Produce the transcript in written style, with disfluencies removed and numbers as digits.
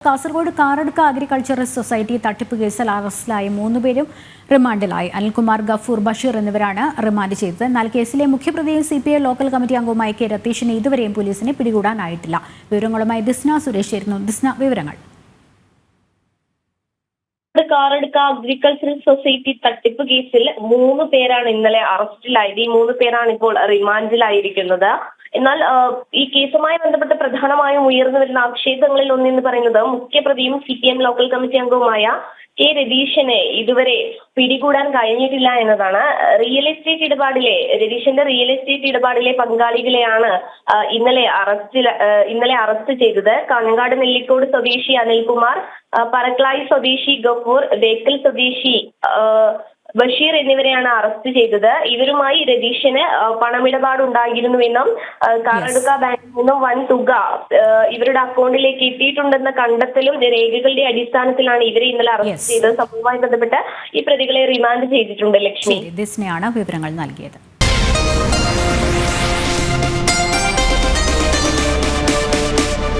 Kasaragod Karadka agricultural society തട്ടിപ്പ് കേസിൽ അറസ്റ്റിലായ 3 പേരും റിമാൻഡിലായി. അനിൽകുമാർ, ഗഫൂർ, ബഷീർ എന്നിവരാണ് റിമാൻഡ് ചെയ്തത്. എന്നാൽ കേസിലെ മുഖ്യപ്രതിയും CPI ലോക്കൽ കമ്മിറ്റി അംഗവുമായ കെ രതീഷിനെ ഇതുവരെയും പോലീസിനെ പിടികൂടാനായിട്ടില്ല. വിവരങ്ങളുമായി ദിസ്ന സുരേഷ് ചേരുന്നു. ദിസ്ന, വിവരങ്ങൾ. കാറടുക്ക അഗ്രികൾച്ചറൽ സൊസൈറ്റി തട്ടിപ്പ് കേസിൽ 3 പേരാണ് ഇന്നലെ അറസ്റ്റിലായത്. ഈ 3 പേരാണ് ഇപ്പോൾ റിമാൻഡിലായിരിക്കുന്നത്. എന്നാൽ ഈ കേസുമായി ബന്ധപ്പെട്ട് പ്രധാനമായും ഉയർന്നു വരുന്ന ആക്ഷേപങ്ങളിൽ ഒന്നെന്ന് പറയുന്നത് മുഖ്യപ്രതിയും CPM ലോക്കൽ കമ്മിറ്റി അംഗവുമായ കെ രതീഷിനെ ഇതുവരെ പിടികൂടാൻ കഴിഞ്ഞിട്ടില്ല എന്നതാണ്. രതീഷിന്റെ റിയൽ എസ്റ്റേറ്റ് ഇടപാടിലെ പങ്കാളികളെയാണ് ഇന്നലെ അറസ്റ്റ് ചെയ്തത്. കാഞ്ഞങ്ങാട് നെല്ലിക്കോട് സ്വദേശി അനിൽകുമാർ, പറക്ലായി സ്വദേശി ഗഫൂർ, ബേക്കൽ സ്വദേശി ബഷീർ എന്നിവരെയാണ് അറസ്റ്റ് ചെയ്തത്. ഇവരുമായി രതീഷിന് പണമിടപാടുണ്ടായിരുന്നുവെന്നും കാറടുക്ക ബാങ്കിൽ നിന്നും വൻ തുക ഇവരുടെ അക്കൗണ്ടിലേക്ക് എത്തിയിട്ടുണ്ടെന്ന കണ്ടെത്തലും രേഖകളുടെ അടിസ്ഥാനത്തിലാണ് ഇവരെ ഇന്നലെ അറസ്റ്റ് ചെയ്തത്. സംഭവവുമായി ബന്ധപ്പെട്ട് ഈ പ്രതികളെ റിമാൻഡ് ചെയ്തിട്ടുണ്ട്. ലക്ഷ്മി, ദിസ്നയാണ് വിവരങ്ങൾ നൽകിയത്.